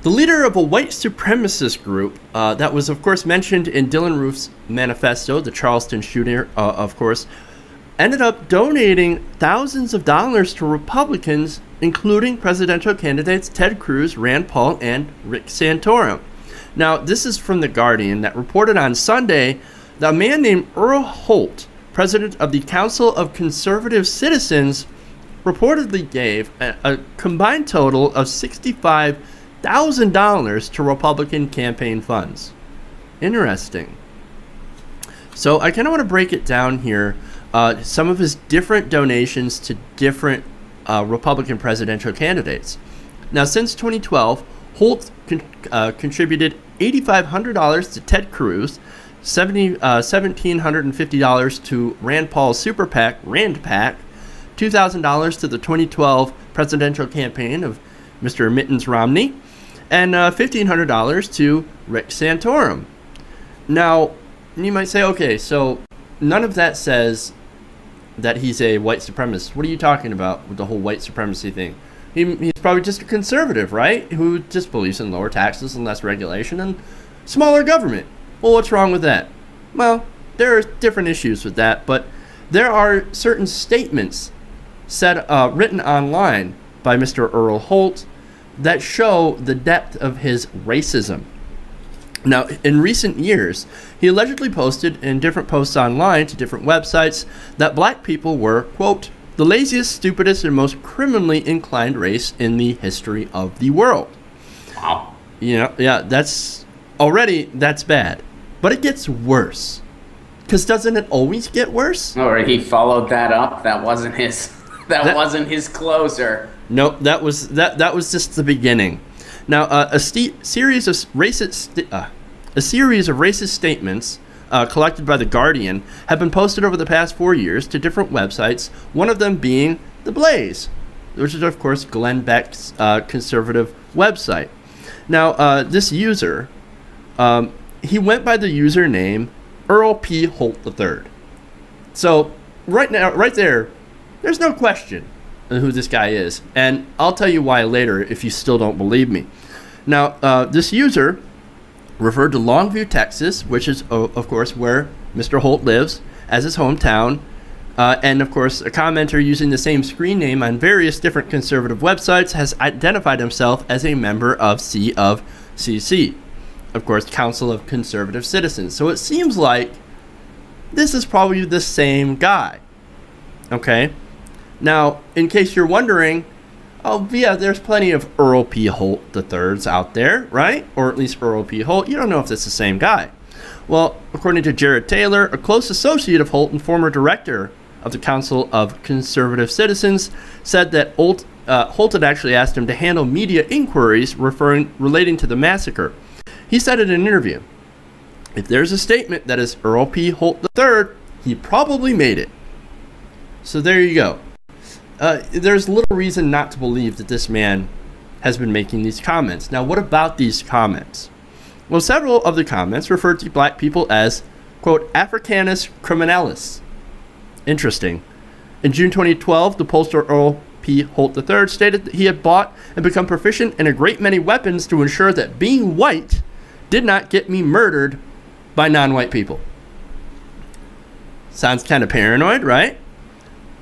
The leader of a white supremacist group that was, of course, mentioned in Dylann Roof's manifesto, the Charleston shooter, of course, ended up donating thousands of dollars to Republicans, including presidential candidates Ted Cruz, Rand Paul, and Rick Santorum. Now, this is from The Guardian that reported on Sunday that a man named Earl Holt, president of the Council of Conservative Citizens, reportedly gave a combined total of $65,000 to Republican campaign funds. Interesting. So I kind of want to break it down here. Some of his different donations to different Republican presidential candidates. Now, since 2012, Holt contributed $8,500 to Ted Cruz, $1,750 to Rand Paul's super PAC, Rand PAC, $2,000 to the 2012 presidential campaign of Mr. Mittens Romney, and $1,500 to Rick Santorum. Now, you might say, okay, so none of that says that he's a white supremacist. What are you talking about with the whole white supremacy thing? He's probably just a conservative, right? Who just believes in lower taxes and less regulation and smaller government. Well, what's wrong with that? Well, there are different issues with that, but there are certain statements said, written online by Mr. Earl Holt that show the depth of his racism. Now, in recent years, he allegedly posted in different posts online to different websites that black people were, quote, the laziest, stupidest, and most criminally inclined race in the history of the world. Wow. Yeah, that's bad. But it gets worse. Because doesn't it always get worse? Or he followed that up. That wasn't his wasn't his closer. Nope, that was just the beginning. Now, a series of racist statements collected by The Guardian have been posted over the past 4 years to different websites, one of them being The Blaze, which is, of course, Glenn Beck's conservative website. Now, this user, he went by the username Earl P. Holt III. So, right there, there's no question who this guy is, and I'll tell you why later if you still don't believe me. Now, this user referred to Longview, Texas, which is, of course, where Mr. Holt lives, as his hometown, and, of course, a commenter using the same screen name on various different conservative websites has identified himself as a member of CC, of course, Council of Conservative Citizens. So it seems like this is probably the same guy, okay? Now, in case you're wondering, oh, yeah, there's plenty of Earl P. Holt III's out there, right? Or at least Earl P. Holt. You don't know if it's the same guy. Well, according to Jared Taylor, a close associate of Holt and former director of the Council of Conservative Citizens, said that Holt had actually asked him to handle media inquiries relating to the massacre. He said in an interview, if there's a statement that is Earl P. Holt III, he probably made it. So there you go. There's little reason not to believe that this man has been making these comments. Now, what about these comments? Well, several of the comments referred to black people as, quote, Africanus criminalis. Interesting. In June 2012, the pollster Earl P. Holt III stated that he had bought and become proficient in a great many weapons to ensure that being white did not get me murdered by non-white people. Sounds kind of paranoid, right?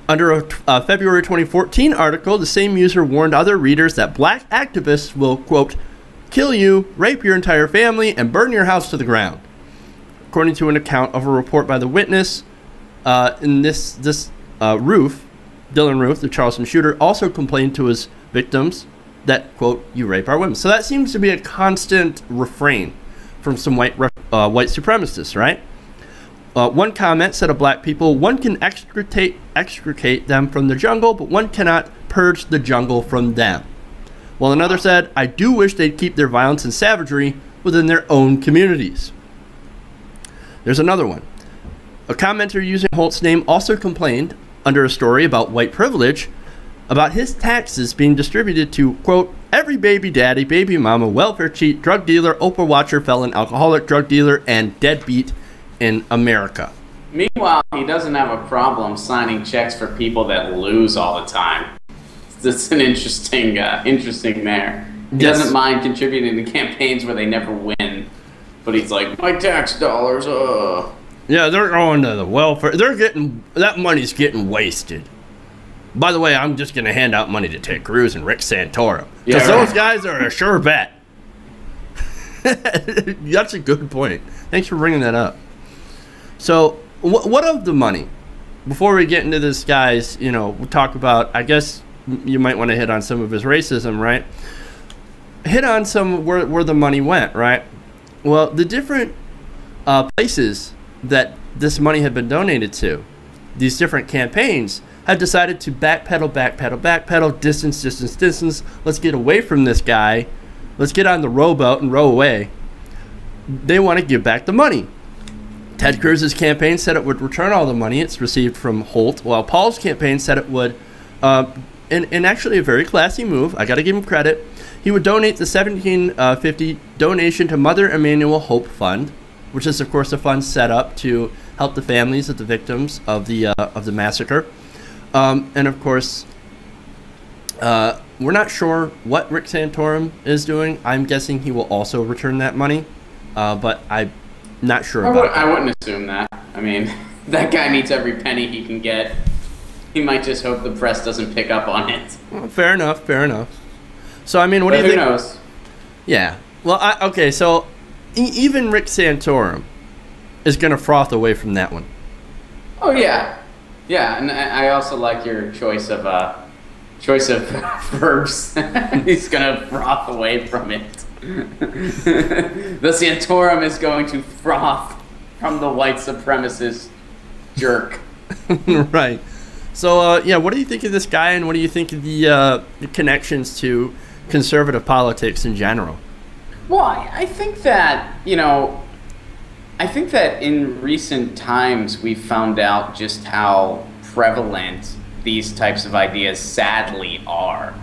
Under a February 2014 article, the same user warned other readers that black activists will, quote, kill you, rape your entire family, and burn your house to the ground. According to an account of a report by the witness, in this Dylann Roof, the Charleston shooter, also complained to his victims that, quote, you rape our women. So that seems to be a constant refrain from some white supremacists, right? One comment said of black people, one can extricate them from the jungle, but one cannot purge the jungle from them. While another said, I do wish they'd keep their violence and savagery within their own communities. There's another one. A commenter using Holt's name also complained, under a story about white privilege, about his taxes being distributed to, quote, every baby daddy, baby mama, welfare cheat, drug dealer, Oprah watcher, felon, alcoholic, drug dealer, and deadbeat in America. Meanwhile, he doesn't have a problem signing checks for people that lose all the time. That's an interesting there. He doesn't mind contributing to campaigns where they never win, but he's like, my tax dollars, Yeah, they're going to the welfare. That money's getting wasted. By the way, I'm just going to hand out money to Ted Cruz and Rick Santorum. Because those guys are a sure bet. That's a good point. Thanks for bringing that up. So, what of the money? Before we get into this guy's, we'll talk about, I guess you might want to hit on some of his racism, right? Hit on some where the money went, right? Well, the different places that this money had been donated to, these different campaigns, have decided to backpedal, distance. Let's get away from this guy. Let's get on the rowboat and row away. They want to give back the money. Ted Cruz's campaign said it would return all the money it's received from Holt, while Paul's campaign said it would, in actually a very classy move, I got to give him credit, he would donate the $17.50 donation to Mother Emanuel Hope Fund, which is, of course, a fund set up to help the families of the victims of the massacre. And, of course, we're not sure what Rick Santorum is doing. I'm guessing he will also return that money, but I'm not sure about that. I wouldn't assume that. I mean, that guy needs every penny he can get. He might just hope the press doesn't pick up on it. Well, fair enough. So, I mean, what do you think? Who knows? Yeah. Well, okay, so even Rick Santorum is going to froth away from that one. Oh, yeah. Yeah, and I also like your choice of verbs. He's going to froth away from it. The Santorum is going to froth from the white supremacist jerk. Right. So, what do you think of this guy, and what do you think of the connections to conservative politics in general? Well, I think that, in recent times we've found out just how prevalent these types of ideas sadly are.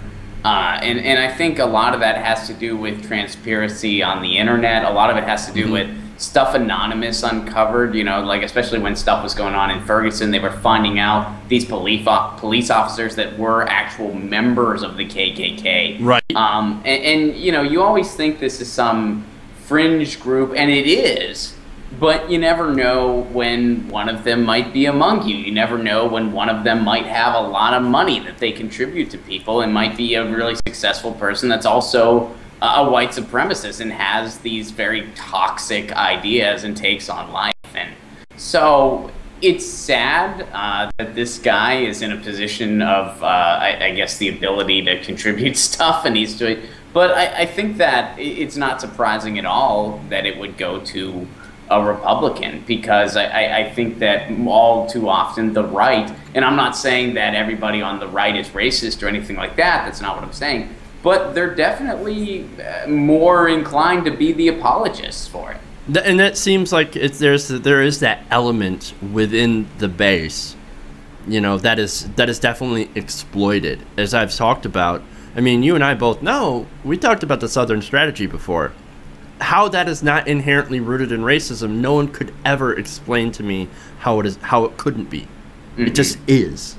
And I think a lot of that has to do with transparency on the internet. A lot of it has to do with stuff Anonymous uncovered, especially when stuff was going on in Ferguson, they were finding out these police officers that were actual members of the KKK. Right. And you always think this is some fringe group, and it is, but you never know when one of them might be among you. You never know when one of them might have a lot of money that they contribute to people and might be a really successful person that's also a white supremacist and has these very toxic ideas and takes on life. And so it's sad that this guy is in a position of, I guess, the ability to contribute stuff, and he's doing. But I think that it's not surprising at all that it would go to a Republican, because I think that all too often the right, and I'm not saying that everybody on the right is racist or anything like that, that's not what I'm saying, but they're definitely more inclined to be the apologists for it. And that seems like there is that element within the base, that is definitely exploited, as I've talked about. I mean, you and I both know, we talked about the Southern strategy before. How that is not inherently rooted in racism, no one could ever explain to me how it couldn't be. It just is.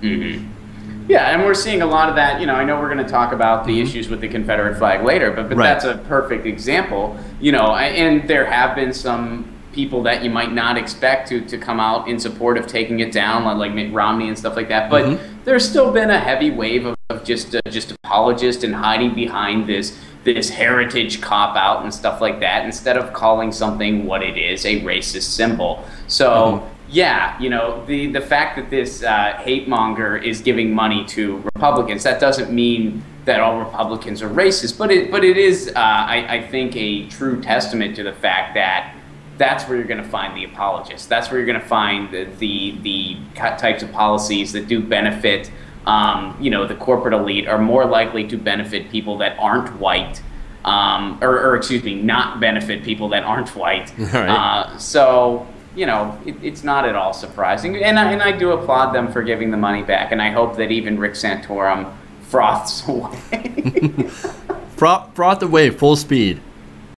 Yeah, and we're seeing a lot of that. I know we're going to talk about the issues with the Confederate flag later, but Right. That's a perfect example. And there have been some people that you might not expect to come out in support of taking it down, like Mitt Romney and stuff like that. But there's still been a heavy wave of just apologists and hiding behind this heritage cop-out and stuff like that, instead of calling something what it is, a racist symbol. So, yeah, the fact that this hate monger is giving money to Republicans, that doesn't mean that all Republicans are racist, but it is, I think, a true testament to the fact that that's where you're going to find the apologists. That's where you're going to find the types of policies that do benefit the corporate elite are more likely to benefit people that aren't white, or excuse me, not benefit people that aren't white. Right. So, it's not at all surprising. And I do applaud them for giving the money back. And I hope that even Rick Santorum froths away. Froth away, full speed.